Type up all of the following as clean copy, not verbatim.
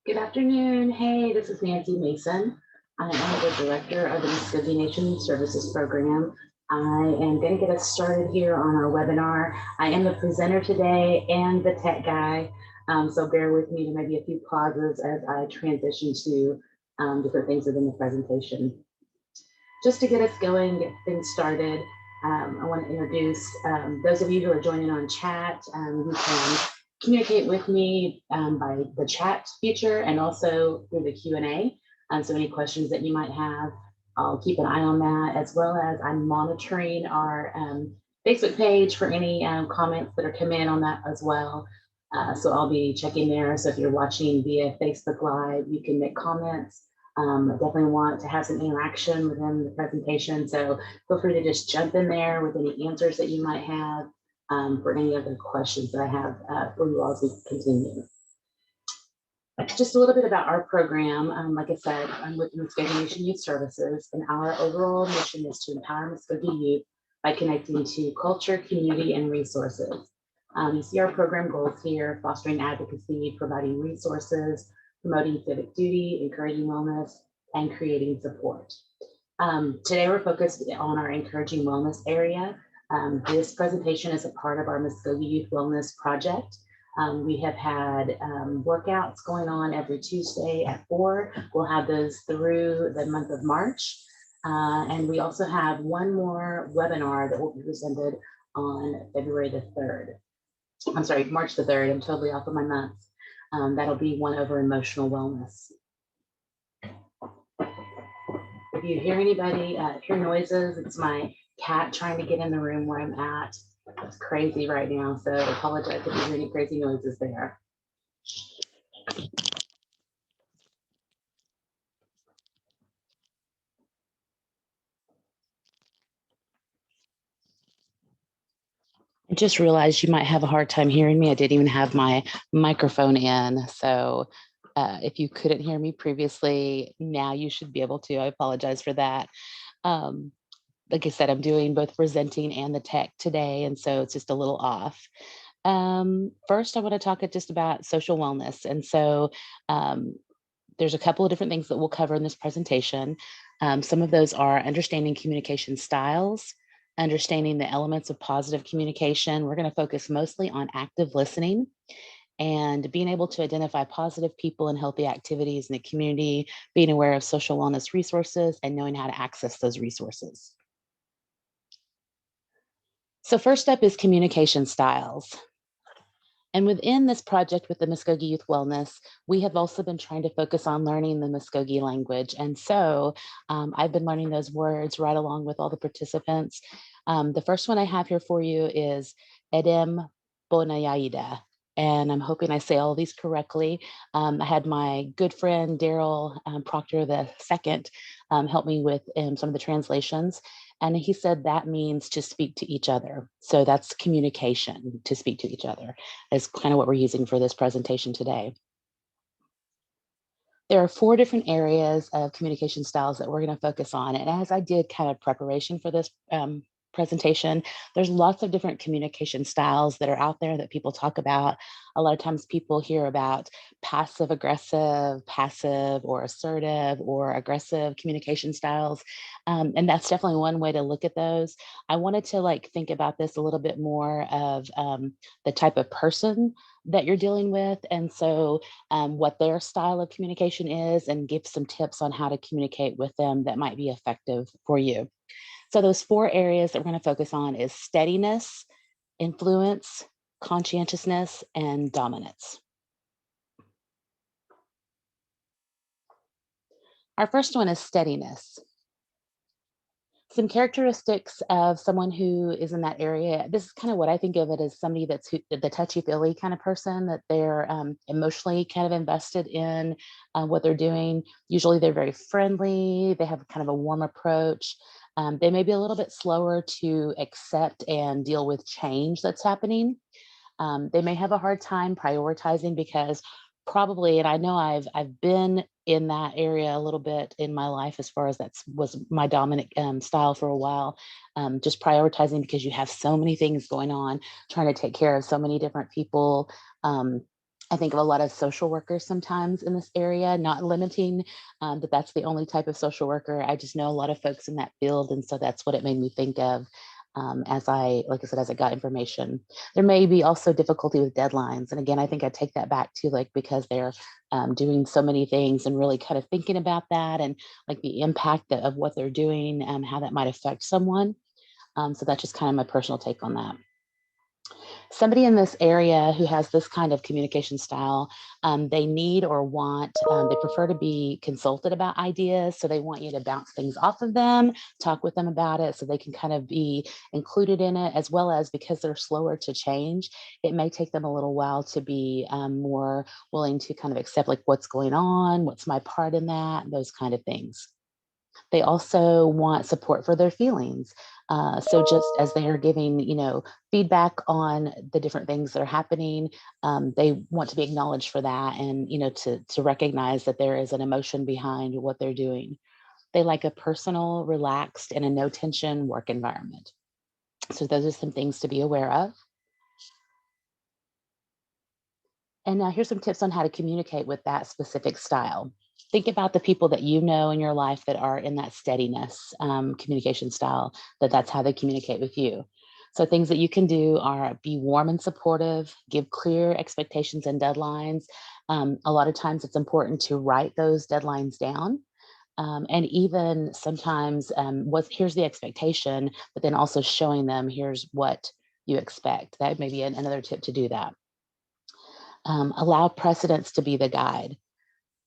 Good afternoon. Hey, this is Nancy Mason. I am the director of the Mvskoke Nation Services Program. I am going to get us started here on our webinar. I am the presenter today and the tech guy, so bear with me. There may be a few pauses as I transition to different things within the presentation. Just to get us going, get things started, I want to introduce those of you who are joining on chat who can communicate with me by the chat feature and also through the Q&A. So any questions that you might have, I'll keep an eye on that, as well as I'm monitoring our Facebook page for any comments that are coming in on that as well. So I'll be checking there. So if you're watching via Facebook Live, you can make comments. I definitely want to have some interaction within the presentation. So feel free to just jump in there with any answers that you might have for any other questions that I have for you all as we continue. Just a little bit about our program. Like I said, I'm with Mvskoke Nation Youth Services, and our overall mission is to empower Mvskoke youth by connecting to culture, community, and resources. You see our program goals here: fostering advocacy, providing resources, promoting civic duty, encouraging wellness, and creating support. Today, we're focused on our encouraging wellness area. This presentation is a part of our Mvskoke Youth Wellness Project. We have had workouts going on every Tuesday at 4. We'll have those through the month of March. And we also have one more webinar that will be presented on February the 3rd. I'm sorry, March the 3rd. I'm totally off of my months. That'll be one over emotional wellness. If you hear anybody, hear noises, it's my cat trying to get in the room where I'm at. It's crazy right now, so I apologize if you hear any crazy noises there. I just realized you might have a hard time hearing me. I didn't even have my microphone in, so if you couldn't hear me previously, now you should be able to. I apologize for that. Like I said, I'm doing both presenting and the tech today, and so it's just a little off. First, I want to talk just about social wellness. And so there's a couple of different things that we'll cover in this presentation. Some of those are understanding communication styles, understanding the elements of positive communication. We're going to focus mostly on active listening and being able to identify positive people and healthy activities in the community, being aware of social wellness resources, and knowing how to access those resources. So first up is communication styles. And within this project with the Mvskoke Youth Wellness, we have also been trying to focus on learning the Mvskoke language. And so I've been learning those words right along with all the participants. The first one I have here for you is Edem Bonayaida. And I'm hoping I say all these correctly. I had my good friend, Daryl Proctor II, help me with some of the translations. And he said that means to speak to each other. So that's communication, to speak to each other, is kind of what we're using for this presentation today. There are 4 different areas of communication styles that we're going to focus on. And as I did kind of preparation for this presentation, there's lots of different communication styles that are out there that people talk about. A lot of times people hear about passive aggressive, passive or assertive or aggressive communication styles. And that's definitely one way to look at those. I wanted to think about this a little bit more of the type of person that you're dealing with. And so what their style of communication is, and give some tips on how to communicate with them that might be effective for you. So those 4 areas that we're going to focus on is steadiness, influence, conscientiousness, and dominance. Our first one is steadiness. Some characteristics of someone who is in that area. This is kind of what I think of it as somebody that's the touchy-feely kind of person, that they're emotionally kind of invested in what they're doing. Usually they're very friendly. They have kind of a warm approach. They may be a little bit slower to accept and deal with change that's happening. They may have a hard time prioritizing because probably, and I know I've been in that area a little bit in my life, as far as that was my dominant style for a while, just prioritizing because you have so many things going on, trying to take care of so many different people I think of a lot of social workers sometimes in this area, not limiting that that's the only type of social worker. I just know a lot of folks in that field. And so that's what it made me think of as like I said, as I got information. There may be also difficulty with deadlines. And again, I think I take that back to like because they're doing so many things and really kind of thinking about that and like the impact of what they're doing and how that might affect someone. So that's just kind of my personal take on that. Somebody in this area who has this kind of communication style, they need or want, they prefer to be consulted about ideas. So they want you to bounce things off of them, talk with them about it so they can kind of be included in it, as well as because they're slower to change, it may take them a little while to be more willing to kind of accept like what's going on, what's my part in that, those kind of things. They also want support for their feelings. So just as they are giving, feedback on the different things that are happening, they want to be acknowledged for that, and to recognize that there is an emotion behind what they're doing. They like a personal, relaxed, and a no tension work environment. So those are some things to be aware of. And now here's some tips on how to communicate with that specific style. Think about the people that you know in your life that are in that steadiness communication style, that's how they communicate with you. So things that you can do are be warm and supportive, give clear expectations and deadlines. A lot of times it's important to write those deadlines down. And even sometimes here's the expectation, but then also showing them here's what you expect. That may be another tip to do that. Allow precedents to be the guide.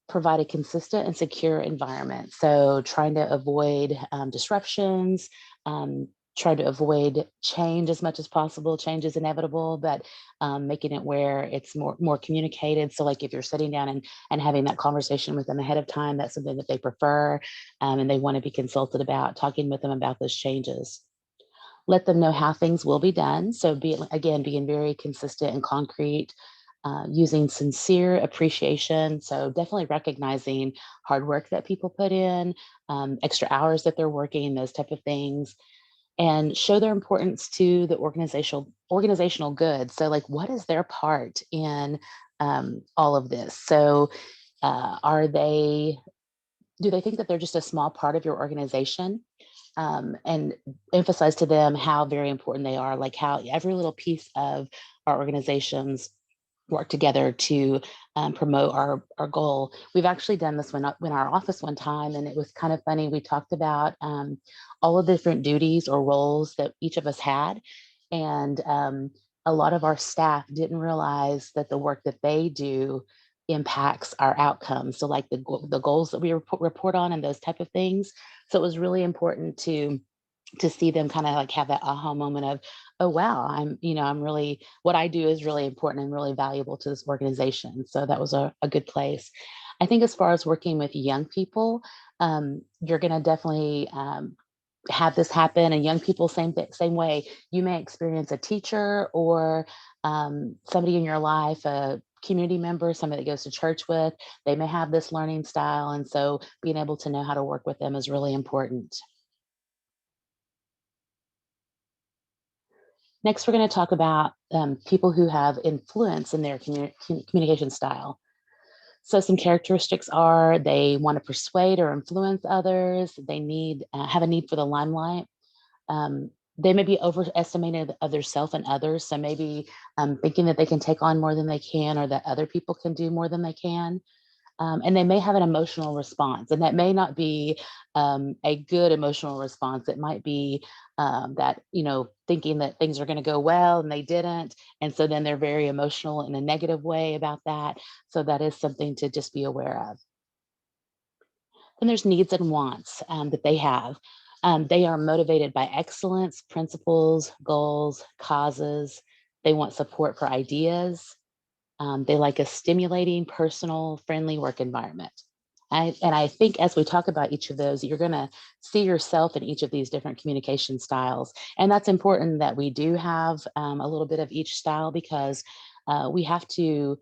Provide a consistent and secure environment. So trying to avoid disruptions, trying to avoid change as much as possible. Change is inevitable, but making it where it's more communicated. So like if you're sitting down and having that conversation with them ahead of time, that's something that they prefer and they want to be consulted about, talking with them about those changes. Let them know how things will be done. So being very consistent and concrete, using sincere appreciation. So definitely recognizing hard work that people put in, extra hours that they're working, those type of things, and show their importance to the organizational good. So like, what is their part in all of this? So do they think that they're just a small part of your organization? And emphasize to them how very important they are, like how every little piece of our organizations work together to promote our goal. We've actually done this when our office one time, and it was kind of funny. We talked about all of the different duties or roles that each of us had, and a lot of our staff didn't realize that the work that they do impacts our outcomes. So like the goals that we report on and those type of things. So it was really important to see them kind of like have that aha moment of, oh wow, I'm really, what I do is really important and really valuable to this organization. So that was a good place. I think as far as working with young people, you're going to definitely have this happen, and young people same way. You may experience a teacher or somebody in your life, a community member, somebody that goes to church with, they may have this learning style, and so being able to know how to work with them is really important. Next, we're going to talk about people who have influence in their communication style. So some characteristics are they want to persuade or influence others. They have a need for the limelight. They may be overestimated of their self and others. So maybe thinking that they can take on more than they can, or that other people can do more than they can. And they may have an emotional response, and that may not be a good emotional response. It might be that, thinking that things are going to go well and they didn't. And so then they're very emotional in a negative way about that. So that is something to just be aware of. Then there's needs and wants that they have. They are motivated by excellence, principles, goals, causes. They want support for ideas. They like a stimulating, personal, friendly work environment. And I think as we talk about each of those, you're going to see yourself in each of these different communication styles. And that's important that we do have a little bit of each style, because we have to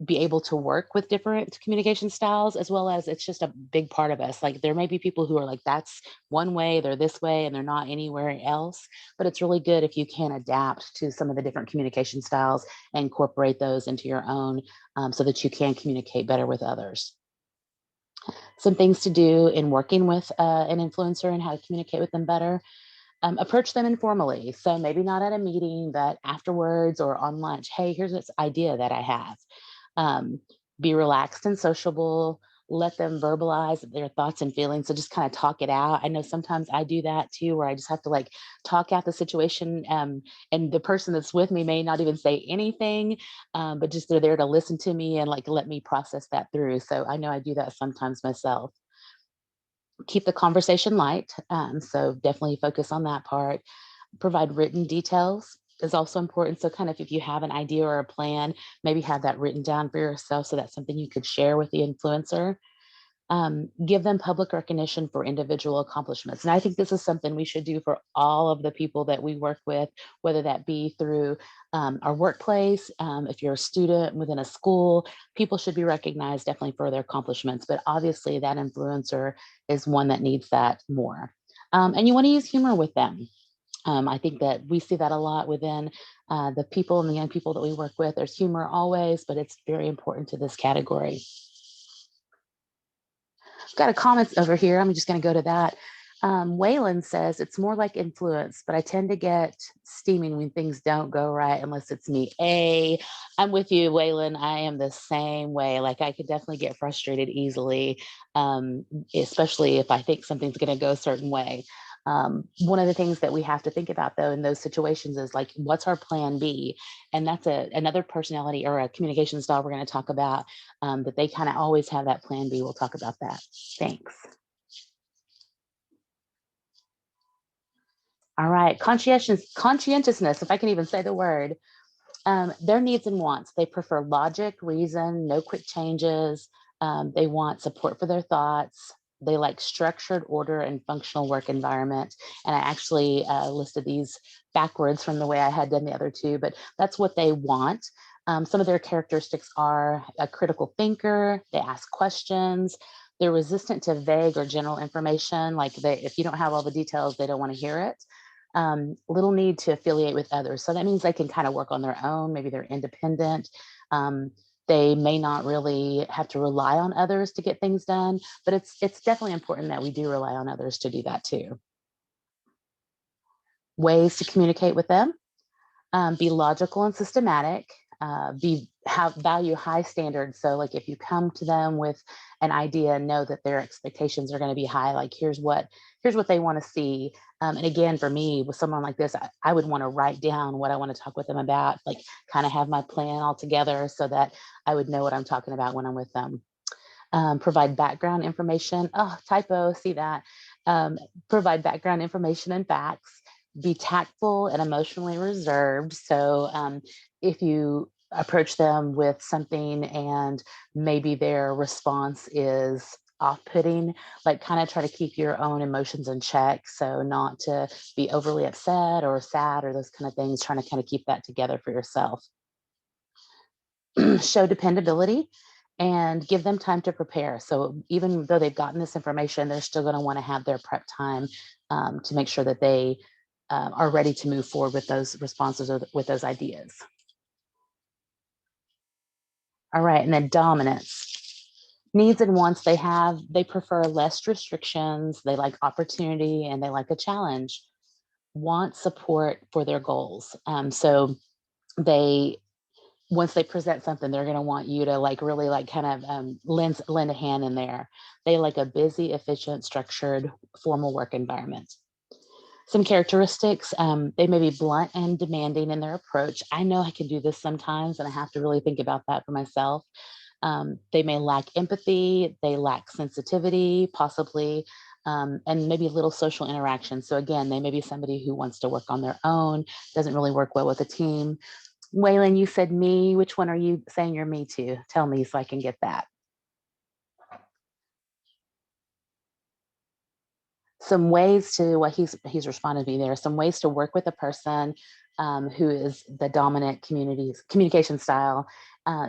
be able to work with different communication styles, as well as it's just a big part of us. Like there may be people who are like, that's one way, they're this way, and they're not anywhere else. But it's really good if you can adapt to some of the different communication styles and incorporate those into your own so that you can communicate better with others. Some things to do in working with an influencer and how to communicate with them better. Approach them informally. So maybe not at a meeting, but afterwards or on lunch. Hey, here's this idea that I have. Um, be relaxed and sociable. Let them verbalize their thoughts and feelings. So just kind of talk it out. I know sometimes I do that too, where I just have to like talk out the situation. And the person that's with me may not even say anything, but just they're there to listen to me and like let me process that through. So I know I do that sometimes myself. Keep the conversation light. So definitely focus on that part. Provide written details is also important. So kind of if you have an idea or a plan, maybe have that written down for yourself so that's something you could share with the influencer. Give them public recognition for individual accomplishments. And I think this is something we should do for all of the people that we work with, whether that be through our workplace, if you're a student within a school, people should be recognized definitely for their accomplishments. But obviously, that influencer is one that needs that more. And you want to use humor with them. I think that we see that a lot within the people and the young people that we work with. There's humor always, but it's very important to this category. Got a comment over here. I'm just going to go to that. Waylon says it's more like influence, but I tend to get steaming when things don't go right unless it's me. I'm with you, Waylon. I am the same way. Like I could definitely get frustrated easily, especially if I think something's going to go a certain way. One of the things that we have to think about though in those situations is like, what's our plan B? And that's another personality or a communication style we're going to talk about, that they kind of always have that plan B. We'll talk about that. Thanks. All right, conscientiousness, if I can even say the word. Their needs and wants. They prefer logic, reason, no quick changes. They want support for their thoughts. They like structured order and functional work environment. And I actually listed these backwards from the way I had done the other two, but that's what they want. Some of their characteristics are a critical thinker. They ask questions. They're resistant to vague or general information. Like if you don't have all the details, they don't want to hear it. Little need to affiliate with others. So that means they can kind of work on their own. Maybe they're independent. Um, they may not really have to rely on others to get things done, but it's definitely important that we do rely on others to do that too. Ways to communicate with them. Be logical and systematic. Have value high standards. So like if you come to them with an idea, know that their expectations are going to be high. Like here's what they want to see. And again, for me, with someone like this, I would want to write down what I want to talk with them about, like kind of have my plan all together so that I would know what I'm talking about when I'm with them. Provide background information. Oh, typo, see that. Provide background information and facts. Be tactful and emotionally reserved. So if you approach them with something and maybe their response is off-putting, like kind of try to keep your own emotions in check. So not to be overly upset or sad or those kind of things, trying to kind of keep that together for yourself. Show dependability and give them time to prepare. So even though they've gotten this information, they're still going to want to have their prep time to make sure that they are ready to move forward with those responses or with those ideas. All right, and then dominance. Needs and wants they prefer less restrictions, they like opportunity, and they like a challenge. Want support for their goals. So they once they present something, they're going to want you to like really like kind of lend a hand in there. They like a busy, efficient, structured, formal work environment. Some characteristics, they may be blunt and demanding in their approach. I know I can do this sometimes, and I have to really think about that for myself. They may lack empathy, they lack sensitivity, possibly, and maybe a little social interaction. So again, they may be somebody who wants to work on their own, doesn't really work well with a team. Waylon, you said me. Which one are you saying you're me to? Tell me so I can get that. Some ways to what he's responded to me there. Some ways to work with a person who is the dominant communication style.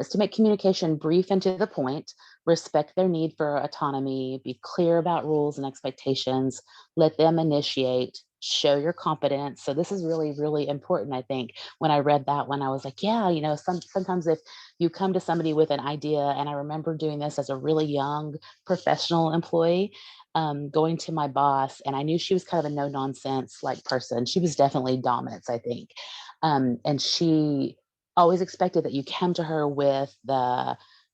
is to make communication brief and to the point, respect their need for autonomy, be clear about rules and expectations, let them initiate, show your competence. So this is really, really important, I think. When I read that one, I was like, yeah, sometimes if you come to somebody with an idea, and I remember doing this as a really young professional employee, going to my boss, and I knew she was kind of a no nonsense like person. She was definitely dominance, I think. And she always expected that you come to her with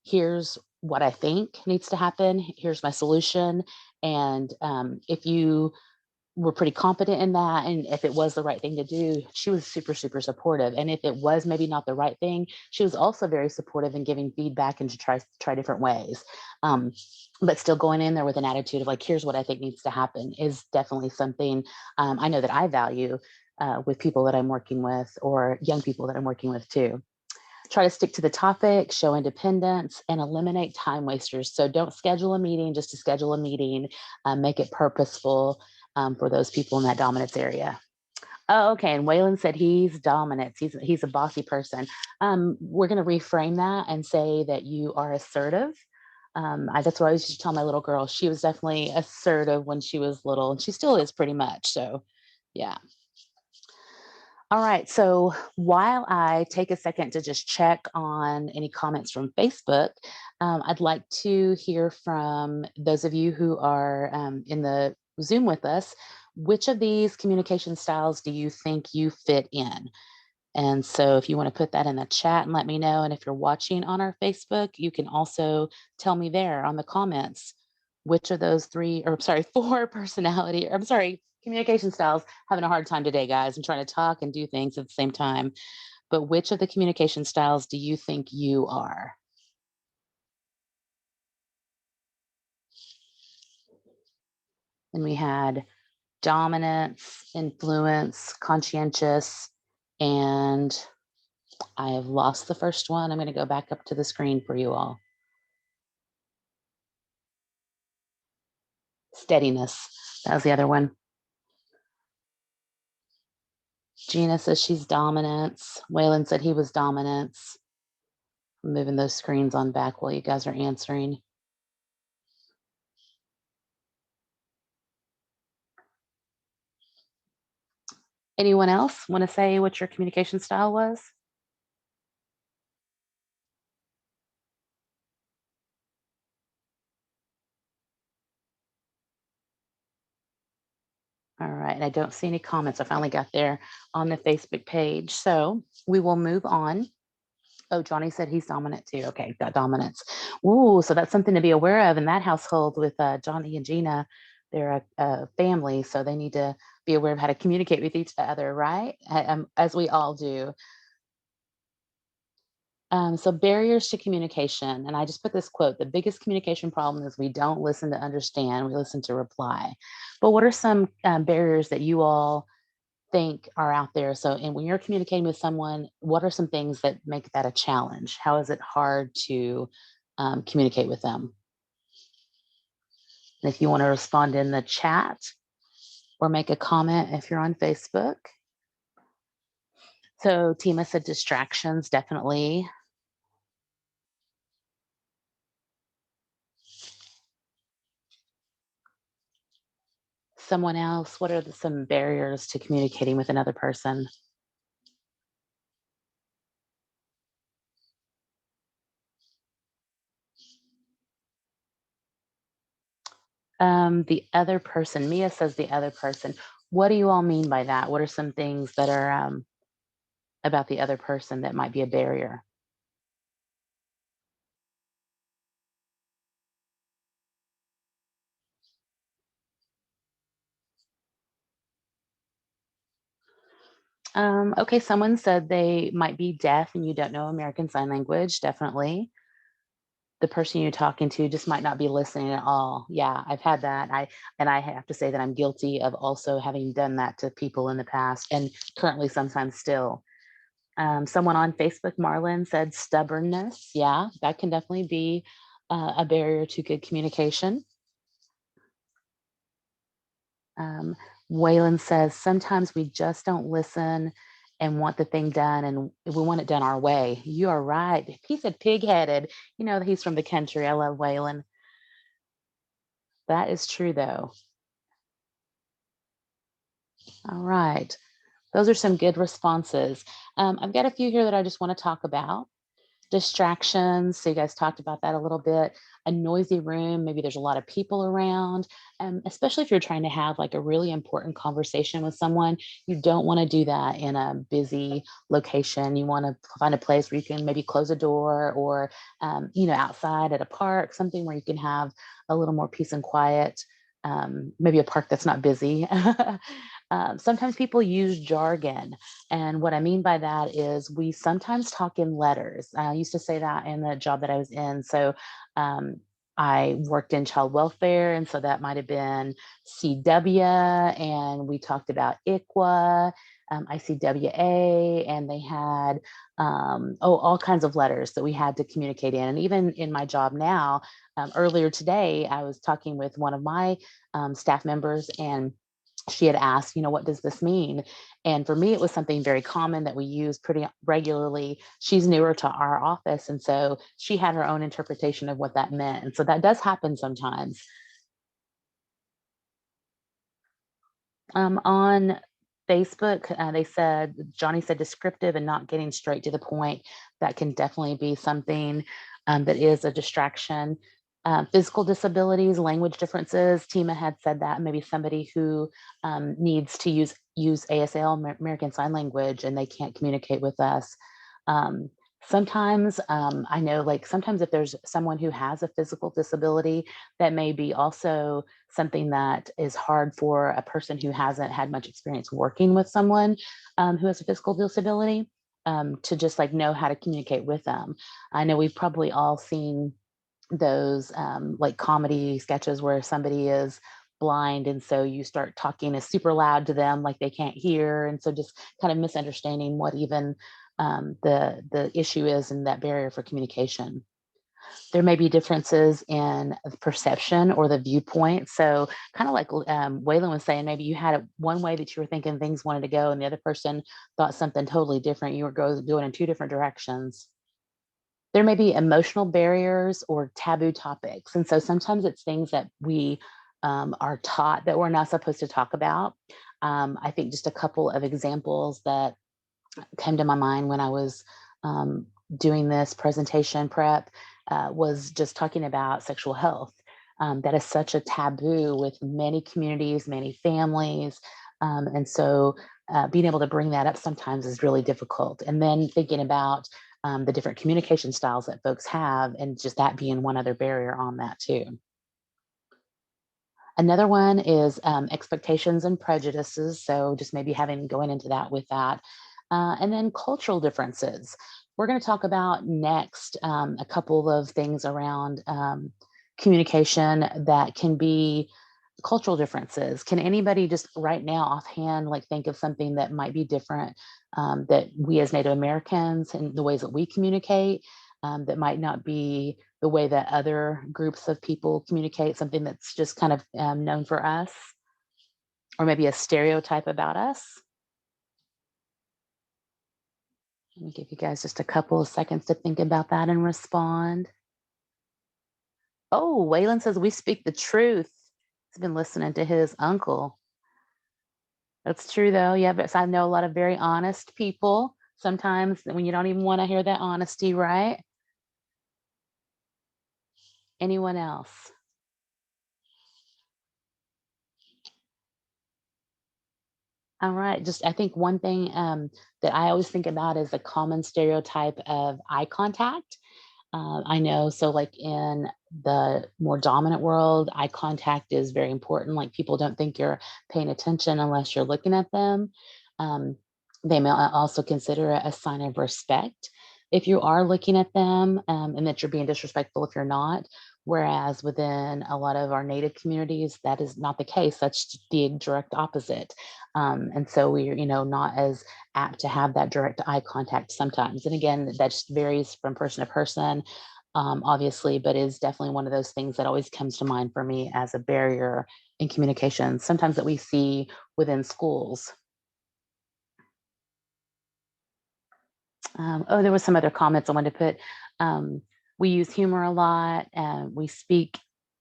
here's what I think needs to happen, here's my solution. And if you were pretty confident in that, and if it was the right thing to do, she was super, super supportive. And if it was maybe not the right thing, she was also very supportive in giving feedback and to try different ways. Um, but still going in there with an attitude of like, here's what I think needs to happen is definitely something I know that I value with people that I'm working with, or young people that I'm working with too. Try to stick to the topic, show independence, and eliminate time wasters. So don't schedule a meeting just to schedule a meeting. Make it purposeful for those people in that dominance area. Oh, okay. And Waylon said he's dominant. He's a bossy person. We're going to reframe that and say that you are assertive. That's what I used to tell my little girl. She was definitely assertive when she was little, and she still is pretty much. So, yeah. All right. So while I take a second to just check on any comments from Facebook, I'd like to hear from those of you who are in the Zoom with us. Which of these communication styles do you think you fit in? And so if you want to put that in the chat and let me know. And if you're watching on our Facebook, you can also tell me there on the comments which of those three, or sorry, four personality, or I'm sorry, communication styles, having a hard time today, guys. I'm trying to talk and do things at the same time. But which of the communication styles do you think you are? And we had dominance, influence, conscientious, and I have lost the first one. I'm going to go back up to the screen for you all. Steadiness. That was the other one. Gina says she's dominance. Waylon said he was dominance. I'm moving those screens on back while you guys are answering. Anyone else want to say what your communication style was? All right, and I don't see any comments. I finally got there on the Facebook page. So we will move on. Oh, Johnny said he's dominant too. Okay, got dominance. Ooh, so that's something to be aware of in that household with Johnny and Gina. They're a family, so they need to be aware of how to communicate with each other, right? As we all do. So barriers to communication, and I just put this quote: the biggest communication problem is we don't listen to understand, we listen to reply. But what are some barriers that you all think are out there? So, and when you're communicating with someone, what are some things that make that a challenge? How is it hard to communicate with them? And if you want to respond in the chat or make a comment if you're on Facebook. So Tima said distractions, definitely. Someone else, what are some barriers to communicating with another person? The other person, Mia says the other person. What do you all mean by that? What are some things that are about the other person that might be a barrier? Okay, someone said they might be deaf and you don't know American Sign Language. Definitely. The person you're talking to just might not be listening at all. Yeah, I've had that. I have to say that I'm guilty of also having done that to people in the past, and currently sometimes still. Someone on Facebook, Marlon, said stubbornness. Yeah, that can definitely be a barrier to good communication. Um, Waylon says sometimes we just don't listen and want the thing done, and we want it done our way. You are right. He said pig-headed. He's from the country. I love Waylon. That is true, though. All right. Those are some good responses. I've got a few here that I just want to talk about. Distractions. So you guys talked about that a little bit. A noisy room, maybe there's a lot of people around, especially if you're trying to have like a really important conversation with someone. You don't want to do that in a busy location. You want to find a place where you can maybe close a door, or outside at a park, something where you can have a little more peace and quiet. Maybe a park that's not busy. Sometimes people use jargon. And what I mean by that is we sometimes talk in letters. I used to say that in the job that I was in. So um, I worked in child welfare. And so that might have been CW, and we talked about ICWA, ICWA, and they had all kinds of letters that we had to communicate in. And even in my job now, earlier today, I was talking with one of my staff members, and she had asked, what does this mean? And for me, it was something very common that we use pretty regularly. She's newer to our office, and so she had her own interpretation of what that meant. And so that does happen sometimes. On Facebook, they said, Johnny said descriptive and not getting straight to the point. That can definitely be something that is a distraction. Physical disabilities, language differences. Tima had said that maybe somebody who needs to use ASL, American Sign Language, and they can't communicate with us. Um, Sometimes I know, like sometimes if there's someone who has a physical disability, that may be also something that is hard for a person who hasn't had much experience working with someone who has a physical disability, to just like know how to communicate with them. I know we've probably all seen those like comedy sketches where somebody is blind, and so you start talking as super loud to them like they can't hear, and so just kind of misunderstanding what even the issue is, and that barrier for communication. There may be differences in the perception or the viewpoint. So kind of like Waylon was saying, maybe you had it one way that you were thinking things wanted to go, and the other person thought something totally different. You were going in two different directions. There may be emotional barriers or taboo topics. And so sometimes it's things that we are taught that we're not supposed to talk about. I think just a couple of examples that came to my mind when I was doing this presentation prep was just talking about sexual health. That is such a taboo with many communities, many families. And so being able to bring that up sometimes is really difficult. And then thinking about the different communication styles that folks have, and just that being one other barrier on that too. Another one is expectations and prejudices. So just maybe going into that with that. And then cultural differences. We're going to talk about next a couple of things around communication that can be cultural differences. Can anybody just right now offhand like think of something that might be different, that we as Native Americans and the ways that we communicate, that might not be the way that other groups of people communicate, something that's just kind of known for us, or maybe a stereotype about us? Let me give you guys just a couple of seconds to think about that and respond. Oh, Waylon says we speak the truth. He's been listening to his uncle. That's true though. Yeah, but I know a lot of very honest people. Sometimes when you don't even want to hear that honesty, right? Anyone else? All right. Just I think one thing that I always think about is the common stereotype of eye contact. I know, so like in the more dominant world, eye contact is very important. Like people don't think you're paying attention unless you're looking at them. Um, they may also consider it a sign of respect if you are looking at them, and that you're being disrespectful if you're not. Whereas within a lot of our Native communities, that is not the case. That's the direct opposite. And so we're, not as apt to have that direct eye contact sometimes. And again, that just varies from person to person, obviously, but is definitely one of those things that always comes to mind for me as a barrier in communication, sometimes that we see within schools. Oh, there was some other comments I wanted to put. We use humor a lot, and we speak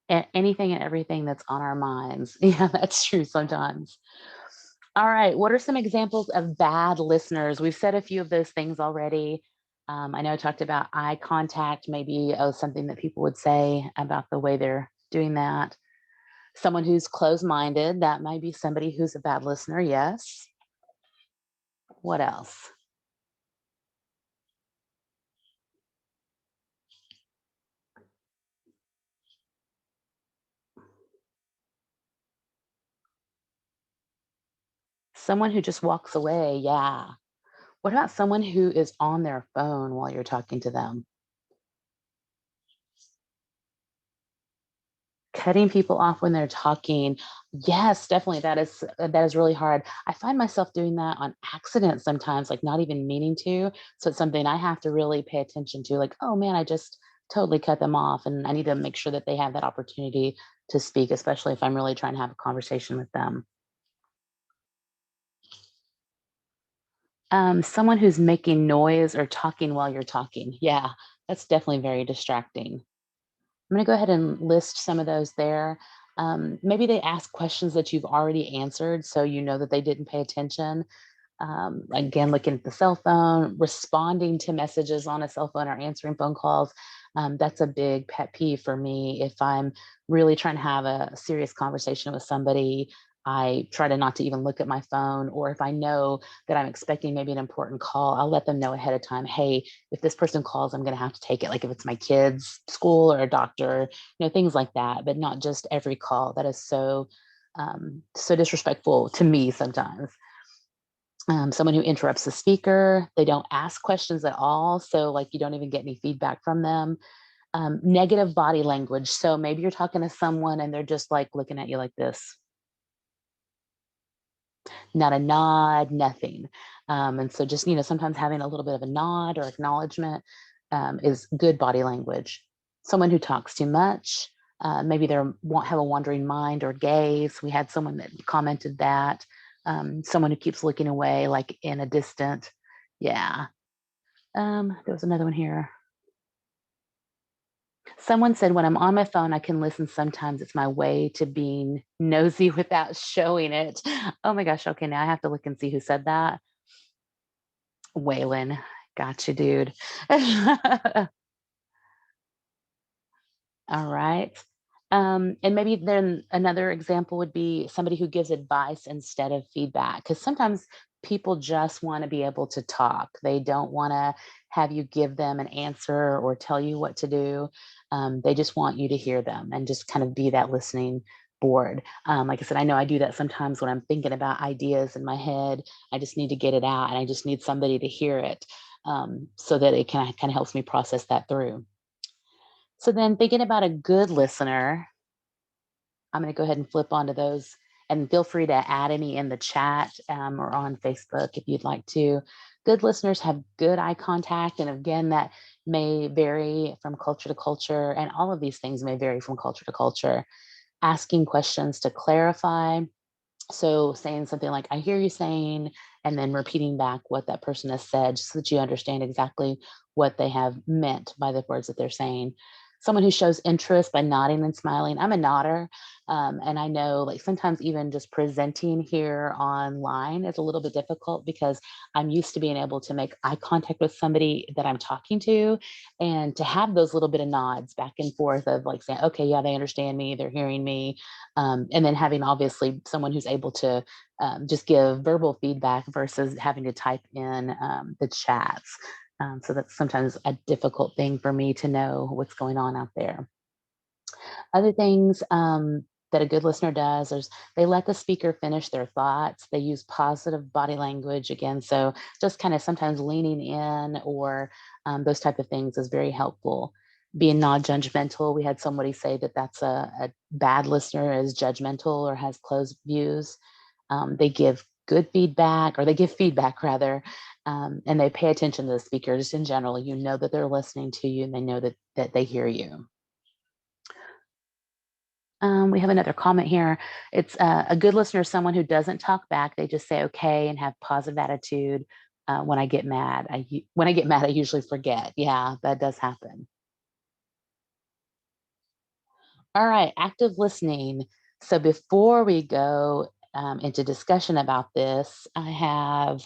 anything and everything that's on our minds. Yeah, that's true sometimes. All right, what are some examples of bad listeners? We've said a few of those things already. I know I talked about eye contact, maybe something that people would say about the way they're doing that. Someone who's closed-minded, that might be somebody who's a bad listener, yes. What else? Someone who just walks away, yeah. What about someone who is on their phone while you're talking to them? Cutting people off when they're talking. Yes, definitely. That is really hard. I find myself doing that on accident sometimes, like not even meaning to. So it's something I have to really pay attention to. Like, oh man, I just totally cut them off, and I need to make sure that they have that opportunity to speak, especially if I'm really trying to have a conversation with them. Someone who's making noise or talking while you're talking. Yeah, that's definitely very distracting. I'm going to go ahead and list some of those there. Maybe they ask questions that you've already answered, so you know that they didn't pay attention. Again, looking at the cell phone, responding to messages on a cell phone or answering phone calls. That's a big pet peeve for me. If I'm really trying to have a serious conversation with somebody, I try to not to even look at my phone. Or if I know that I'm expecting maybe an important call, I'll let them know ahead of time, hey, if this person calls, I'm going to have to take it. Like if it's my kids' school or a doctor, things like that, but not just every call. That is so disrespectful to me sometimes. Someone who interrupts the speaker, they don't ask questions at all. So, like, you don't even get any feedback from them. Negative body language. So, maybe you're talking to someone and they're just like looking at you like this, not a nod, nothing. And so, just, sometimes having a little bit of a nod or acknowledgement is good body language. Someone who talks too much. Maybe they won't have a wandering mind or gaze. We had someone that commented that. Someone who keeps looking away, like in a distant. Yeah. There was another one here. Someone said, when I'm on my phone, I can listen sometimes. It's my way to being nosy without showing it. Oh my gosh. Okay. Now I have to look and see who said that. Waylon. Gotcha, dude. All right. And maybe then another example would be somebody who gives advice instead of feedback. Because sometimes people just want to be able to talk. They don't want to have you give them an answer or tell you what to do. They just want you to hear them and just kind of be that listening board. Like I said, I know I do that sometimes when I'm thinking about ideas in my head. I just need to get it out and I just need somebody to hear it so that it kind of helps me process that through. So then thinking about a good listener, I'm going to go ahead and flip onto those and feel free to add any in the chat or on Facebook if you'd like to. Good listeners have good eye contact. And again, that may vary from culture to culture, and all of these things may vary from culture to culture. Asking questions to clarify, so saying something like, I hear you saying, and then repeating back what that person has said so that you understand exactly what they have meant by the words that they're saying. Someone who shows interest by nodding and smiling. I'm a nodder. And I know like sometimes even just presenting here online is a little bit difficult because I'm used to being able to make eye contact with somebody that I'm talking to and to have those little bit of nods back and forth of like saying, okay, yeah, they understand me, they're hearing me, and then having obviously someone who's able to just give verbal feedback versus having to type in the chats. So that's sometimes a difficult thing for me to know what's going on out there. Other things that a good listener does is they let the speaker finish their thoughts. They use positive body language again. So just kind of sometimes leaning in or those type of things is very helpful. Being non-judgmental. We had somebody say that that's a bad listener is judgmental or has closed views. They give good feedback, or they give feedback rather, and they pay attention to the speaker. Just in general, you know that they're listening to you and they know that they hear you. We have another comment here. It's a good listener is someone who doesn't talk back. They just say okay and have positive attitude. when I get mad. When I get mad, I usually forget. Yeah, that does happen. All right, active listening. So before we go into discussion about this, I have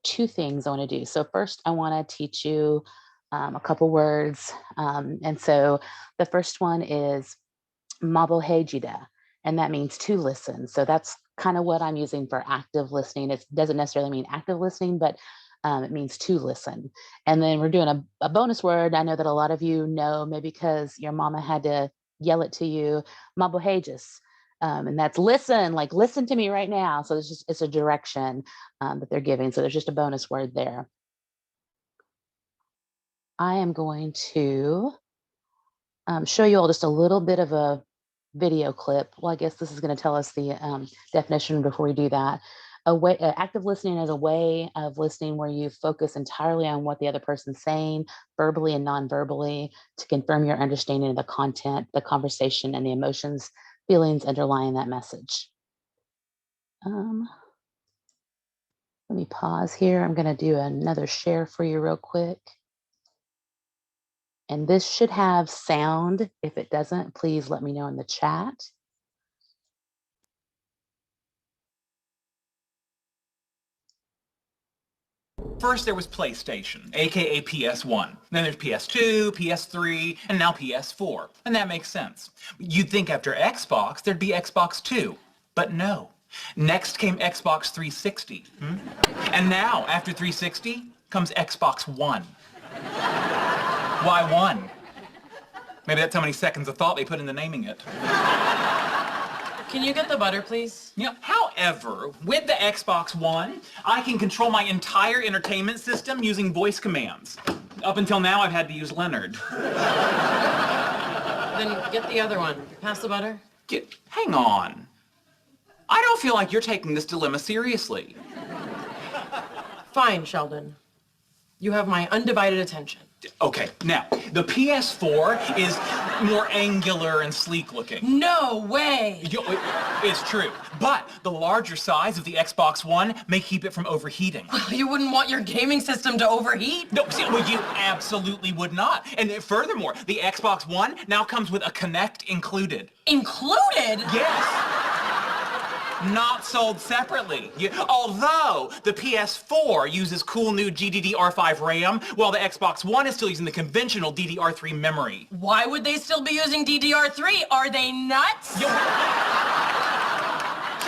two things I want to do. So first, I want to teach you a couple words. And so the first one is Mabelhejida, and that means to listen. So that's kind of what I'm using for active listening. It doesn't necessarily mean active listening, but it means to listen. And then we're doing a bonus word. I know that a lot of you know, maybe because your mama had to yell it to you, Mabelhejis. And that's listen, like listen to me right now. So it's a direction that they're giving. So there's just a bonus word there. I am going to show you all just a little bit of a video clip. Well, I guess this is going to tell us the definition before we do that. Active listening is a way of listening where you focus entirely on what the other person's saying, verbally and non-verbally, to confirm your understanding of the content, the conversation, and the emotions, feelings underlying that message. Let me pause here. I'm going to do another share for you real quick. And this should have sound. If it doesn't, please let me know in the chat. First, there was PlayStation, aka PS1. Then there's PS2, PS3, and now PS4. And that makes sense. You'd think after Xbox, there'd be Xbox 2. But no. Next came Xbox 360. And now, after 360, comes Xbox One. Why one? Maybe that's how many seconds of thought they put into naming it. Can you get the butter, please? Yeah. However, with the Xbox One, I can control my entire entertainment system using voice commands. Up until now, I've had to use Leonard. Then get the other one. Pass the butter. Hang on. I don't feel like you're taking this dilemma seriously. Fine, Sheldon. You have my undivided attention. Okay, now, the PS4 is more angular and sleek looking. No way! It's true, but the larger size of the Xbox One may keep it from overheating. Well, you wouldn't want your gaming system to overheat? No, see, well, you absolutely would not. And furthermore, the Xbox One now comes with a Kinect included. Included? Yes. Not sold separately. Although the PS4 uses cool new GDDR5 RAM, while the Xbox One is still using the conventional DDR3 memory. Why would they still be using DDR3? Are they nuts? See,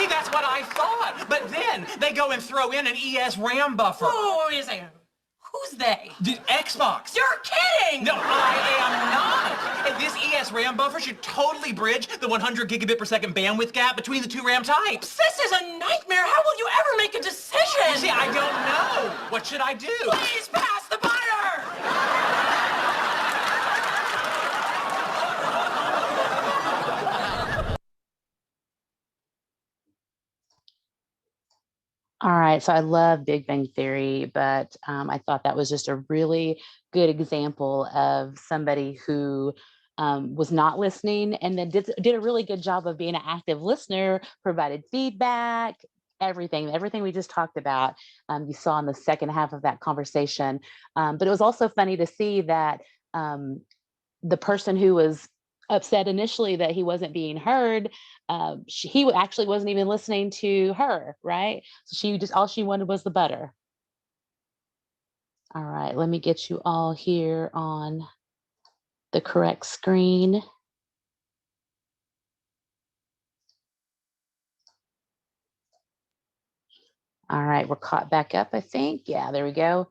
that's what I thought. But then they go and throw in an ES RAM buffer. Whoa, wait a second. Who's they? Xbox. You're kidding! No, I am not. And this ES RAM buffer should totally bridge the 100 gigabit per second bandwidth gap between the two RAM types. This is a nightmare. How will you ever make a decision? See, I don't know. What should I do? Please pass the butter! All right, so I love Big Bang Theory, but I thought that was just a really good example of somebody who was not listening and then did a really good job of being an active listener, provided feedback, everything we just talked about, you saw in the second half of that conversation. But it was also funny to see that the person who was upset initially that he wasn't being heard, he actually wasn't even listening to her, right? So all she wanted was the butter. All right, let me get you all here on the correct screen. All right, we're caught back up, I think. Yeah, there we go.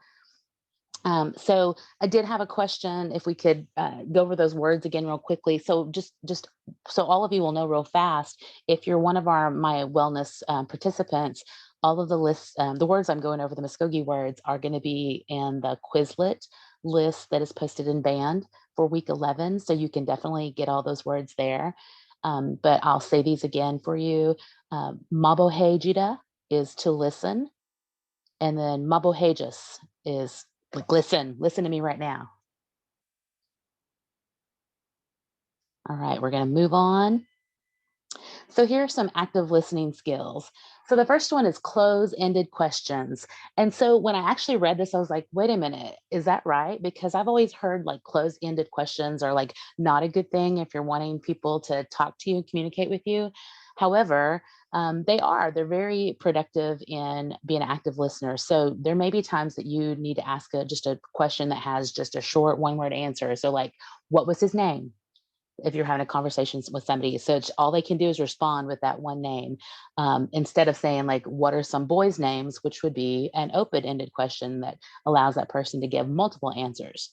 So I did have a question, if we could go over those words again real quickly. So just so all of you will know real fast, if you're one of my wellness participants, all of the lists, the words I'm going over, the Mvskoke words, are going to be in the Quizlet list that is posted in Band for week 11. So you can definitely get all those words there. But I'll say these again for you. Mabelhejida is to listen. And then Mabelhejis is like, listen to me right now. All right, we're going to move on. So here are some active listening skills. So the first one is close-ended questions. And so when I actually read this, I was like, wait a minute, is that right? Because I've always heard like close-ended questions are like not a good thing if you're wanting people to talk to you, communicate with you. However, they're very productive in being an active listener. So there may be times that you need to ask just a question that has just a short one-word answer. So like, what was his name? If you're having a conversation with somebody. So all they can do is respond with that one name, instead of saying like, what are some boys' names, which would be an open-ended question that allows that person to give multiple answers.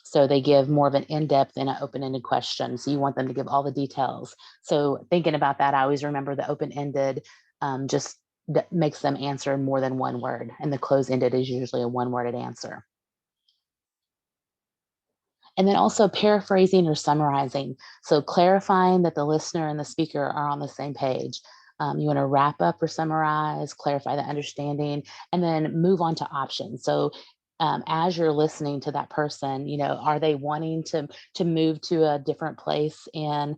So they give more of an in-depth and an open-ended question. So you want them to give all the details. So thinking about that, I always remember the open-ended just that makes them answer more than one word. And the close-ended is usually a one-worded answer. And then also paraphrasing or summarizing. So clarifying that the listener and the speaker are on the same page. You want to wrap up or summarize, clarify the understanding, and then move on to options. So as you're listening to that person, are they wanting to move to a different place in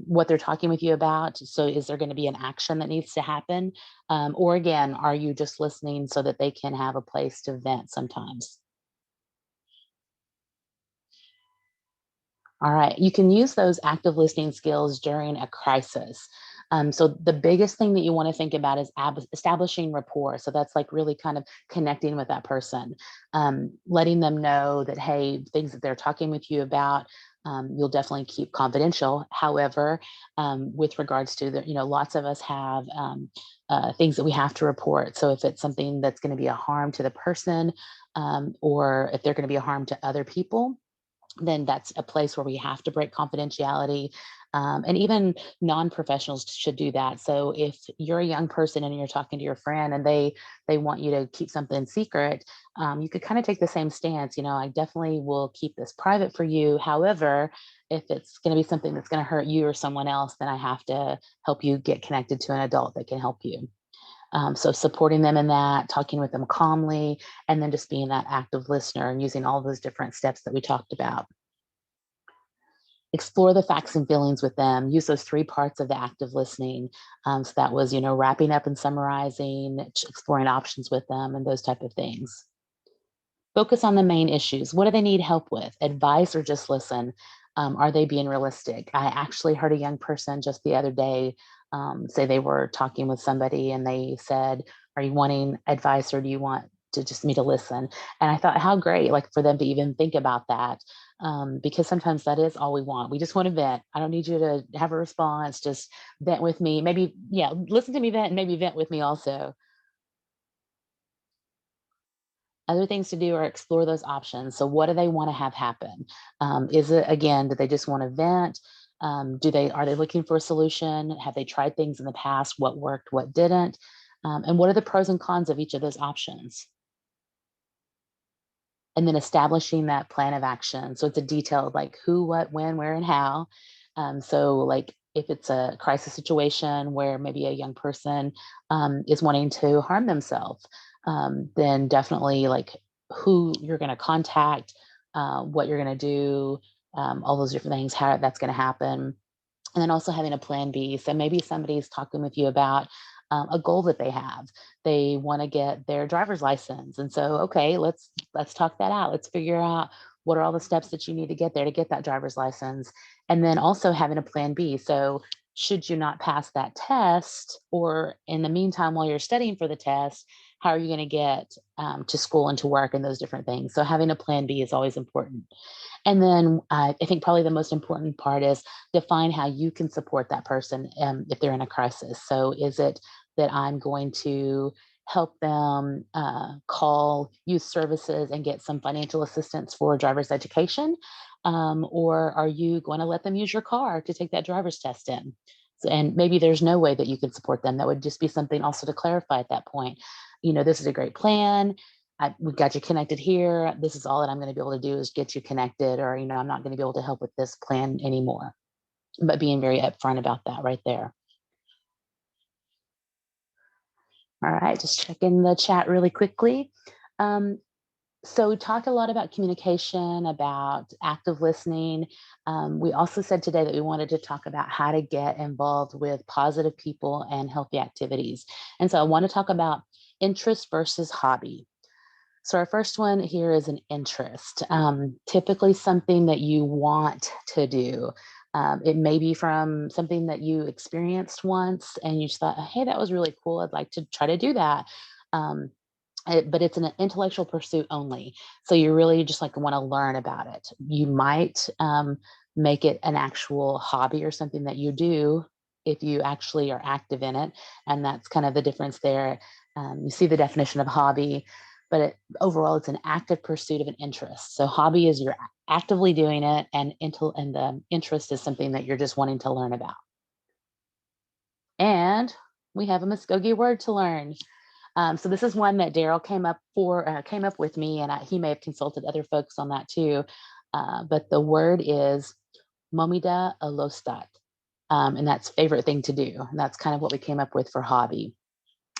what they're talking with you about? So is there going to be an action that needs to happen? Or again, are you just listening so that they can have a place to vent sometimes? All right, you can use those active listening skills during a crisis. So the biggest thing that you want to think about is establishing rapport. So that's like really kind of connecting with that person, letting them know that, hey, things that they're talking with you about, you'll definitely keep confidential. However, with regards to the, lots of us have things that we have to report. So if it's something that's going to be a harm to the person, or if they're going to be a harm to other people, then that's a place where we have to break confidentiality. And even non-professionals should do that. So if you're a young person and you're talking to your friend and they want you to keep something secret, you could kind of take the same stance. I definitely will keep this private for you. However, if it's going to be something that's going to hurt you or someone else, then I have to help you get connected to an adult that can help you. So supporting them in that, talking with them calmly, and then just being that active listener and using all those different steps that we talked about. Explore the facts and feelings with them. Use those three parts of the active listening. So that was, wrapping up and summarizing, exploring options with them, and those type of things. Focus on the main issues. What do they need help with? Advice or just listen? Are they being realistic? I actually heard a young person just the other day say they were talking with somebody and they said, are you wanting advice or do you want to just me to listen? And I thought, how great, like for them to even think about that. Because sometimes that is all we want. We just want to vent. I don't need you to have a response. Just vent with me. Maybe, yeah, listen to me vent and maybe vent with me also. Other things to do are explore those options. So what do they want to have happen? Is it, again, do they just want to vent? Are they looking for a solution? Have they tried things in the past? What worked, what didn't? And what are the pros and cons of each of those options? And then establishing that plan of action. So it's a detailed like who, what, when, where, and how. So like if it's a crisis situation where maybe a young person is wanting to harm themselves, then definitely like who you're going to contact, what you're going to do, all those different things, how that's going to happen. And then also having a plan B. So maybe somebody's talking with you about a goal that they have. They want to get their driver's license, and so okay, let's talk that out. Let's figure out what are all the steps that you need to get there to get that driver's license, and then also having a plan B. So should you not pass that test, or in the meantime while you're studying for the test, how are you going to get to school and to work and those different things? So having a plan B is always important. And then I think probably the most important part is define how you can support that person if they're in a crisis. So is it that I'm going to help them call youth services and get some financial assistance for driver's education? Or are you going to let them use your car to take that driver's test in? So, and maybe there's no way that you can support them. That would just be something also to clarify at that point. This is a great plan. We got you connected here. This is all that I'm going to be able to do is get you connected, or, I'm not going to be able to help with this plan anymore. But being very upfront about that right there. All right, just checking the chat really quickly. So we talked a lot about communication, about active listening. We also said today that we wanted to talk about how to get involved with positive people and healthy activities. And so I want to talk about interest versus hobby. So our first one here is an interest, typically something that you want to do. It may be from something that you experienced once and you just thought, hey, that was really cool. I'd like to try to do that. Um, but it's an intellectual pursuit only. So you really just like want to learn about it. You might make it an actual hobby or something that you do if you actually are active in it. And that's kind of the difference there. You see the definition of hobby, but overall, it's an active pursuit of an interest. So hobby is you're actively doing it, and interest is something that you're just wanting to learn about. And we have a Muskogee word to learn. So this is one that Daryl came up with me, and he may have consulted other folks on that too. But the word is momida alostat, and that's favorite thing to do. And that's kind of what we came up with for hobby.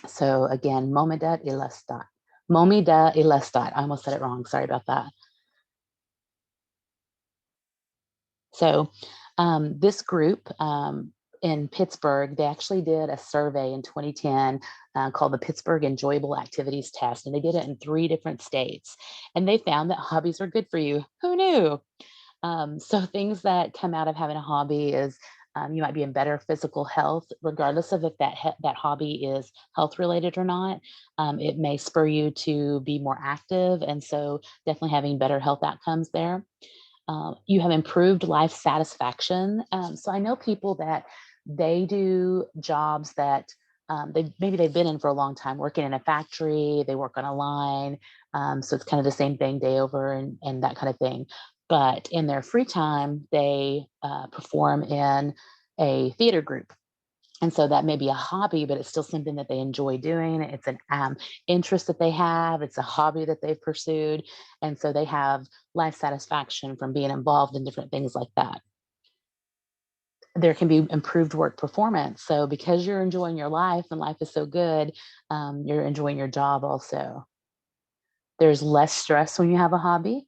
So again, momida ilestat. Momida ilestat. I almost said it wrong. Sorry about that. So this group in Pittsburgh, they actually did a survey in 2010 called the Pittsburgh Enjoyable Activities Test, and they did it in 3 different states. And they found that hobbies are good for you. Who knew? So things that come out of having a hobby is you might be in better physical health, regardless of if that hobby is health related or not. It may spur you to be more active, and so definitely having better health outcomes there. You have improved life satisfaction. So I know people that they do jobs that maybe they've been in for a long time, working in a factory, they work on a line. So it's kind of the same thing day over and that kind of thing. But in their free time, they perform in a theater group. And so that may be a hobby, but it's still something that they enjoy doing. It's an interest that they have. It's a hobby that they've pursued. And so they have life satisfaction from being involved in different things like that. There can be improved work performance. So because you're enjoying your life and life is so good, you're enjoying your job also. There's less stress when you have a hobby.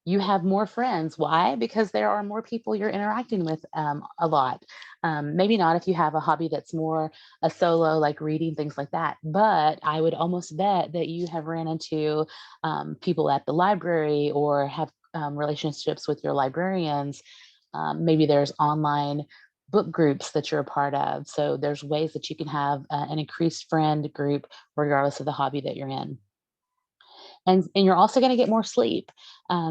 You have more friends. Why? Because there are more people you're interacting with a lot. Maybe not if you have a hobby that's more a solo, like reading, things like that. But I would almost bet that you have ran into people at the library or have relationships with your librarians. Maybe there's online book groups that you're a part of. So there's ways that you can have an increased friend group regardless of the hobby that you're in. And you're also going to get more sleep.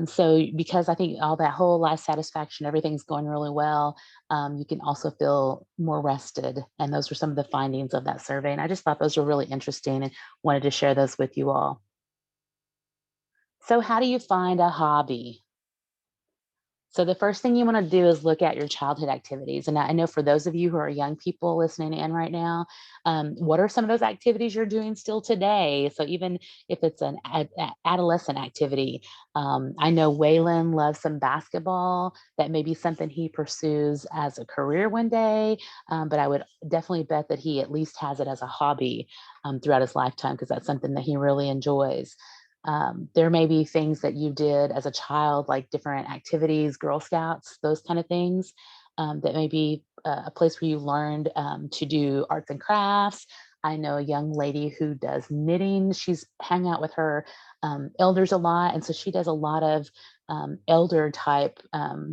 So because I think all that whole life satisfaction, everything's going really well, you can also feel more rested. And those were some of the findings of that survey. And I just thought those were really interesting and wanted to share those with you all. So how do you find a hobby? So the first thing you want to do is look at your childhood activities. And I know for those of you who are young people listening in right now, what are some of those activities you're doing still today? So even if it's an adolescent activity, I know Waylon loves some basketball. That may be something he pursues as a career one day, but I would definitely bet that he at least has it as a hobby throughout his lifetime because that's something that he really enjoys. There may be things that you did as a child, like different activities, Girl Scouts, those kind of things. That may be a place where you learned to do arts and crafts. I know a young lady who does knitting. She's hang out with her elders a lot. And so she does a lot of elder type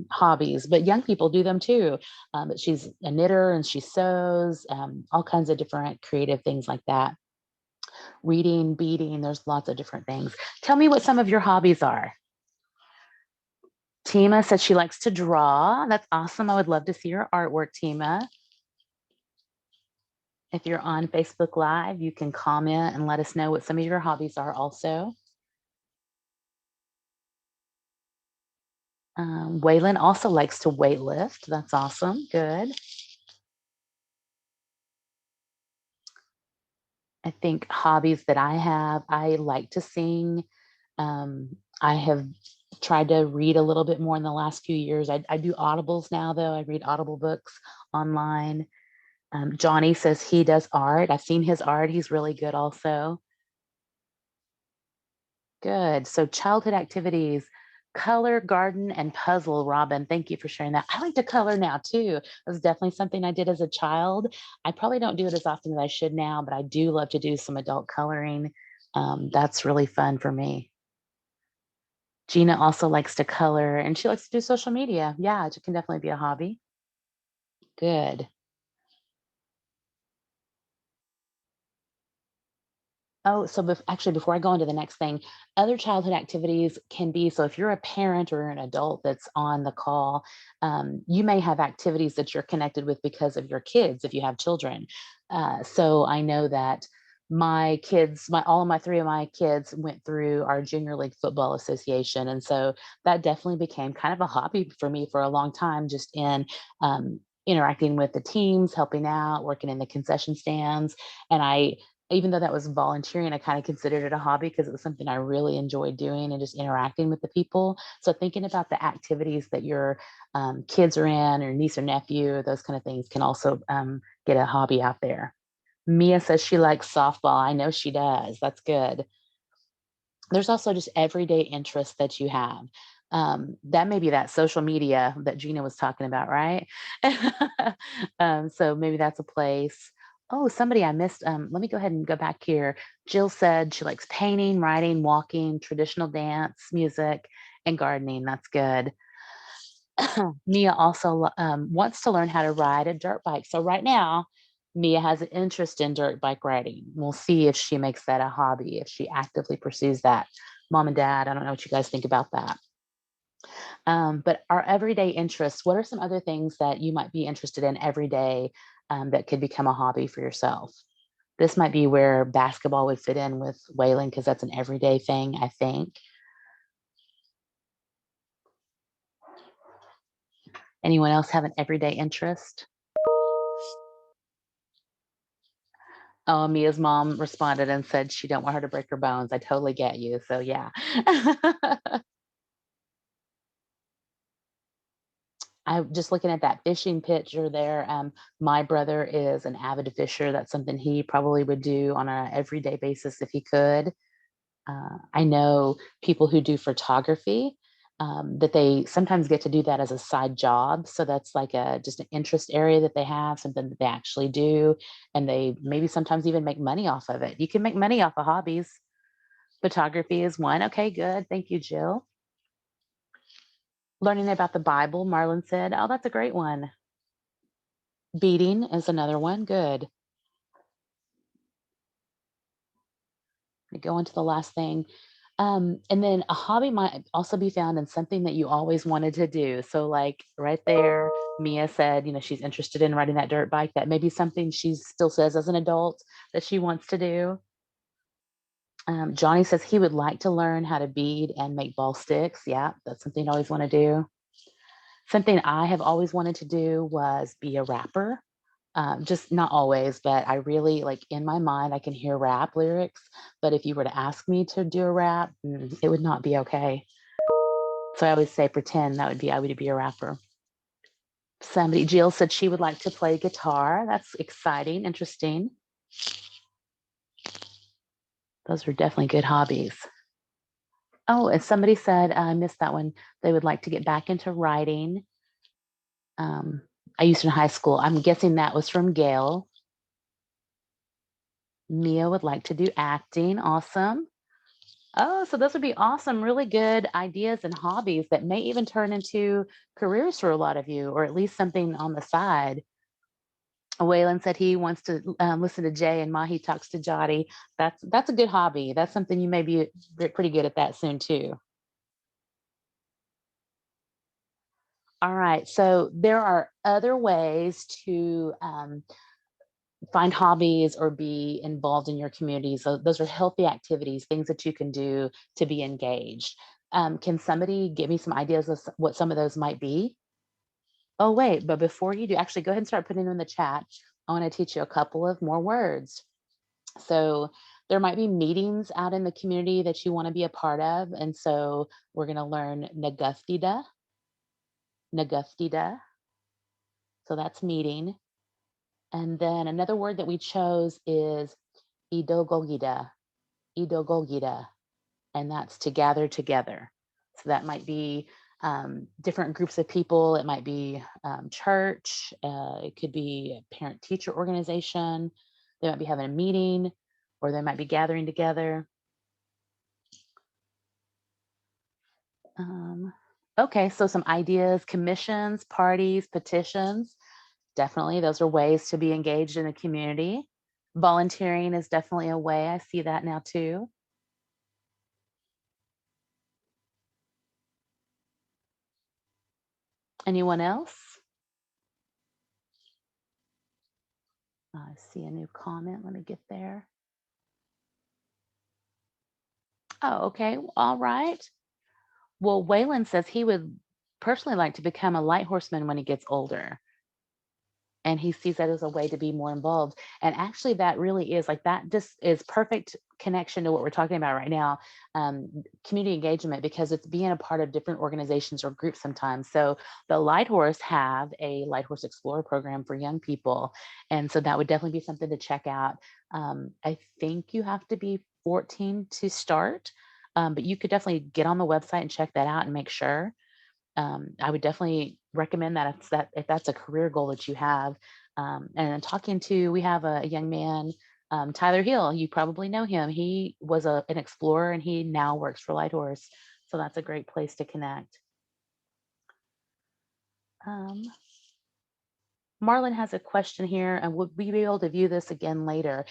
hobbies, but young people do them too. But she's a knitter and she sews, all kinds of different creative things like that. Reading, beading, there's lots of different things. Tell me what some of your hobbies are. Tima said she likes to draw. That's awesome. I would love to see your artwork, Tima. If you're on Facebook Live, you can comment and let us know what some of your hobbies are also. Waylon also likes to weightlift. That's awesome. Good. I think hobbies that I have, I like to sing. I have tried to read a little bit more in the last few years. I do audibles now, though. I read Audible books online. Johnny says he does art. I've seen his art. He's really good also. Good. So childhood activities, color, garden, and puzzle. Robin, thank you for sharing that. I like to color now too. It was definitely something I did as a child. I probably don't do it as often as I should now, but I do love to do some adult coloring. That's really fun for me. Gina also likes to color and she likes to do social media. Yeah, it can definitely be a hobby. Good. Oh, so actually, before I go into the next thing, other childhood activities can be so if you're a parent or an adult that's on the call, you may have activities that you're connected with because of your kids if you have children. So I know that my kids, all of my three of my kids went through our junior league football association, and so that definitely became kind of a hobby for me for a long time, just in interacting with the teams, helping out, working in the concession stands, and I even though that was volunteering, I kind of considered it a hobby because it was something I really enjoyed doing and just interacting with the people. So thinking about the activities that your kids are in, or niece or nephew, those kind of things can also get a hobby out there. Mia says she likes softball. I know she does. That's good. There's also just everyday interests that you have. That may be that social media that Gina was talking about, right? So maybe that's a place. Oh, somebody I missed. Let me go ahead and go back here. Jill said she likes painting, writing, walking, traditional dance, music, and gardening. That's good. Mia also wants to learn how to ride a dirt bike. So right now, Mia has an interest in dirt bike riding. We'll see if she makes that a hobby, if she actively pursues that. Mom and Dad, I don't know what you guys think about that. But our everyday interests, what are some other things that you might be interested in every day that could become a hobby for yourself? This might be where basketball would fit in with Waylon because that's an everyday thing, I think. Anyone else have an everyday interest? Oh, Mia's mom responded and said she don't want her to break her bones. I totally get you. So yeah. I'm just looking at that fishing picture there. My brother is an avid fisher. That's something he probably would do on a everyday basis if he could. I know people who do photography that they sometimes get to do that as a side job. So that's like a just an interest area that they have, something that they actually do, and they maybe sometimes even make money off of it. You can make money off of hobbies. Photography is one. Okay, good. Thank you, Jill. Learning about the Bible, Marlon said. Oh, that's a great one. Beading is another one. Good. Go into the last thing. And then a hobby might also be found in something that you always wanted to do. So, like right there, Mia said, she's interested in riding that dirt bike. That may be something she still says as an adult that she wants to do. Johnny says he would like to learn how to bead and make ball sticks. Yeah, that's something I always want to do. Something I have always wanted to do was be a rapper. Just not always, but I really like in my mind, I can hear rap lyrics. But if you were to ask me to do a rap, it would not be okay. So I always say pretend I would be a rapper. Jill said she would like to play guitar. That's exciting, interesting. Those are definitely good hobbies. Oh, and somebody said, I missed that one. They would like to get back into writing. Um, I used in high school. I'm guessing that was from Gail. Mia would like to do acting. Awesome. Oh, so those would be awesome, really good ideas and hobbies that may even turn into careers for a lot of you, or at least something on the side. Waylon said he wants to listen to Jay and Mahi talks to Jotty. That's a good hobby. That's something you may be pretty good at that soon too. All right, so there are other ways to find hobbies or be involved in your community. So those are healthy activities, things that you can do to be engaged. Can somebody give me some ideas of what some of those might be? Oh, wait, but before you do, actually go ahead and start putting them in the chat. I want to teach you a couple of more words. So there might be meetings out in the community that you want to be a part of. And so we're going to learn naguftida, naguftida. So that's meeting. And then another word that we chose is idogogida, idogogida. and that's to gather together. So that might be different groups of people. It might be church. It could be a parent-teacher organization. They might be having a meeting, or they might be gathering together. Okay, so some ideas: commissions, parties, petitions. Definitely, those are ways to be engaged in the community. Volunteering is definitely a way. I see that now too. Anyone else? I see a new comment. Let me get there. Oh, okay. All right. Well, Waylon says he would personally like to become a light horseman when he gets older. And he sees that as a way to be more involved. And actually, that really is like that just is perfect connection to what we're talking about right now, community engagement, because it's being a part of different organizations or groups sometimes. So the Light Horse have a Light Horse Explorer program for young people. And so that would definitely be something to check out. I think you have to be 14 to start, but you could definitely get on the website and check that out and make sure. I would definitely recommend that if that's a career goal that you have. And then talking to, we have a young man, Tyler Hill. You probably know him. He was an explorer, and he now works for Light Horse. So that's a great place to connect. Um, Marlon has a question here, and we'll be able to view this again later.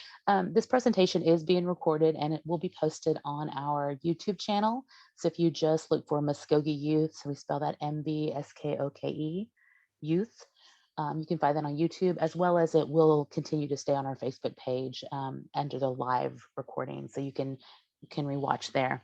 This presentation is being recorded, and it will be posted on our YouTube channel. So if you just look for Mvskoke Youth, so we spell that Mvskoke Youth, you can find that on YouTube, as well as it will continue to stay on our Facebook page under the live recording, so you can rewatch there.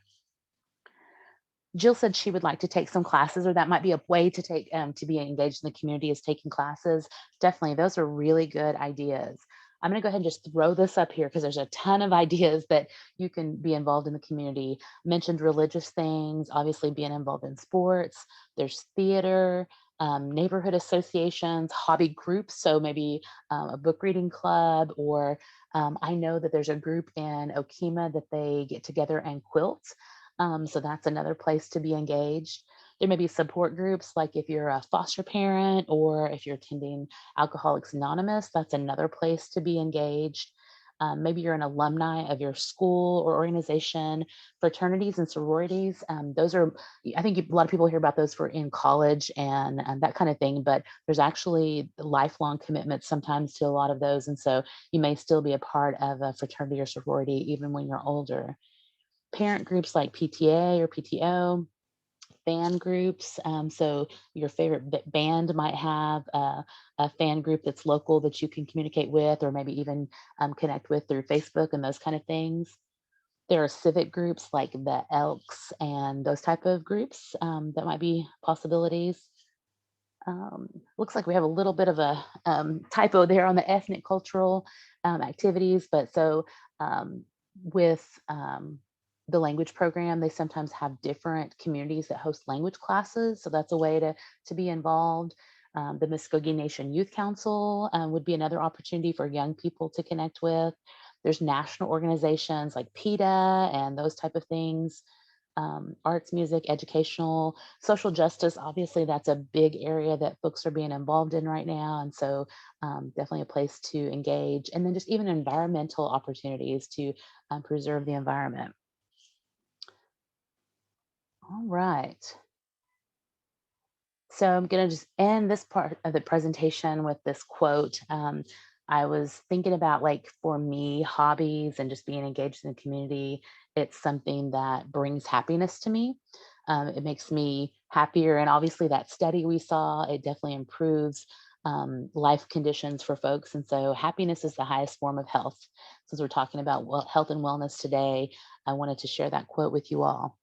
Jill said she would like to take some classes, or that might be a way to take to be engaged in the community, is taking classes. Definitely, those are really good ideas. I'm going to go ahead and just throw this up here because there's a ton of ideas that you can be involved in the community. Mentioned religious things, obviously being involved in sports. There's theater, neighborhood associations, hobby groups. So maybe a book reading club, or I know that there's a group in Okema that they get together and quilt. So that's another place to be engaged. There may be support groups, like if you're a foster parent or if you're attending Alcoholics Anonymous, that's another place to be engaged. Maybe you're an alumni of your school or organization. Fraternities and sororities, those are, I think a lot of people hear about those for in college and that kind of thing, but there's actually lifelong commitments sometimes to a lot of those. And so you may still be a part of a fraternity or sorority even when you're older. Parent groups like PTA or PTO, fan groups. So your favorite band might have a fan group that's local that you can communicate with, or maybe even connect with through Facebook and those kind of things. There are civic groups like the Elks and those type of groups that might be possibilities. Looks like we have a little bit of a typo there on the ethnic cultural activities, but so with the language program, they sometimes have different communities that host language classes. So that's a way to be involved. The Mvskoke Nation Youth Council would be another opportunity for young people to connect with. There's national organizations like PETA and those type of things. Arts, music, educational, social justice. Obviously, that's a big area that folks are being involved in right now. And so definitely a place to engage. And then just even environmental opportunities to preserve the environment. All right. So I'm going to just end this part of the presentation with this quote. I was thinking about, like, for me, hobbies and just being engaged in the community, it's something that brings happiness to me. It makes me happier. And obviously that study we saw, it definitely improves life conditions for folks. And so happiness is the highest form of health. Since we're talking about health and wellness today, I wanted to share that quote with you all.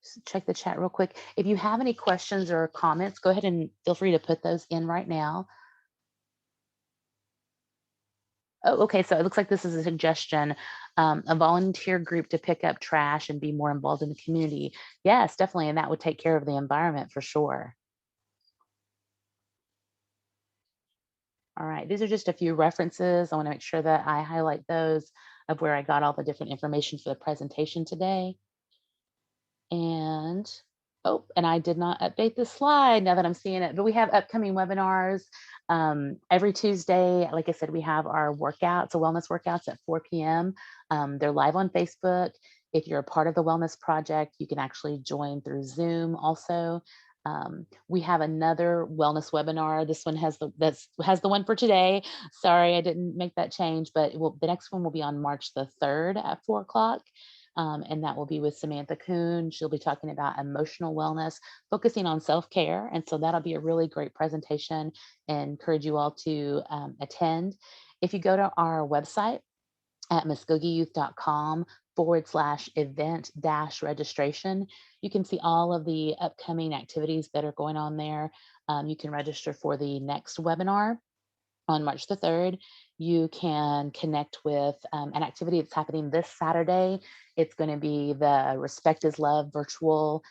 Just check the chat real quick. If you have any questions or comments, go ahead and feel free to put those in right now. Oh, okay. So it looks like this is a suggestion, a volunteer group to pick up trash and be more involved in the community. Yes, definitely. And that would take care of the environment for sure. All right. These are just a few references. I want to make sure that I highlight those. of where I got all the different information for the presentation today. And, oh, and I did not update the slide now that I'm seeing it, but we have upcoming webinars. Every Tuesday, like I said, we have our workouts, the wellness workouts at 4 p.m. They're live on Facebook. If you're a part of the Wellness Project, you can actually join through Zoom also. We have another wellness webinar. This one has the one for today. Sorry, I didn't make that change, but the next one will be on March the 3rd at 4 o'clock. And that will be with Samantha Kuhn. She'll be talking about emotional wellness, focusing on self-care. And so that'll be a really great presentation, and encourage you all to attend. If you go to our website at mvskoke.com/event-registration, you can see all of the upcoming activities that are going on there. You can register for the next webinar on March the 3rd. You can connect with an activity that's happening this Saturday. It's going to be the Respect is Love virtual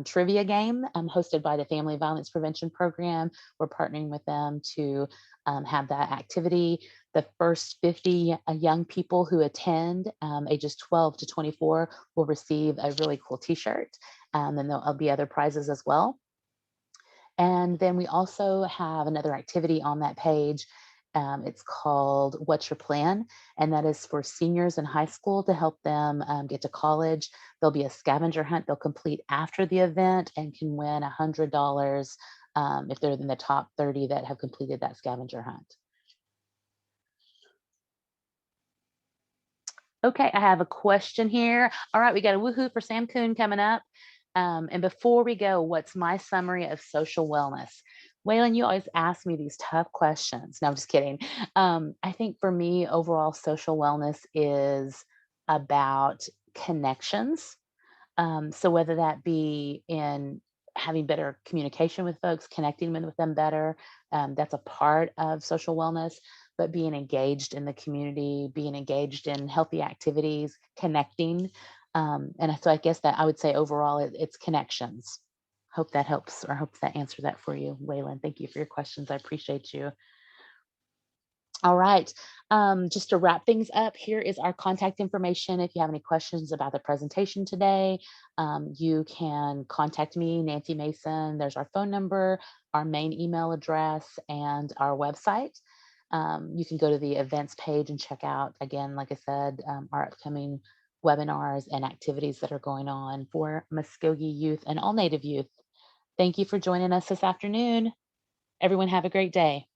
trivia game hosted by the Family Violence Prevention Program. We're partnering with them to have that activity. The first 50 young people who attend, ages 12 to 24, will receive a really cool t-shirt. And there'll be other prizes as well. And then we also have another activity on that page. It's called What's Your Plan? And that is for seniors in high school to help them get to college. There'll be a scavenger hunt they'll complete after the event and can win $100 if they're in the top 30 that have completed that scavenger hunt. Okay, I have a question here. All right, we got a woohoo for Sam Kuhn coming up. And before we go, what's my summary of social wellness? Waylon, you always ask me these tough questions. No, I'm just kidding. I think for me, overall, social wellness is about connections. So whether that be in having better communication with folks, connecting with them better, that's a part of social wellness, but being engaged in the community, being engaged in healthy activities, connecting. And so I guess that I would say overall it's connections. Hope that helps, or hope that answered that for you, Waylon. Thank you for your questions. I appreciate you. All right, just to wrap things up, here is our contact information. If you have any questions about the presentation today, you can contact me, Nancy Mason. There's our phone number, our main email address, and our website. You can go to the events page and check out, again, like I said, our upcoming webinars and activities that are going on for Muskogee youth and all Native youth. Thank you for joining us this afternoon. Everyone have a great day.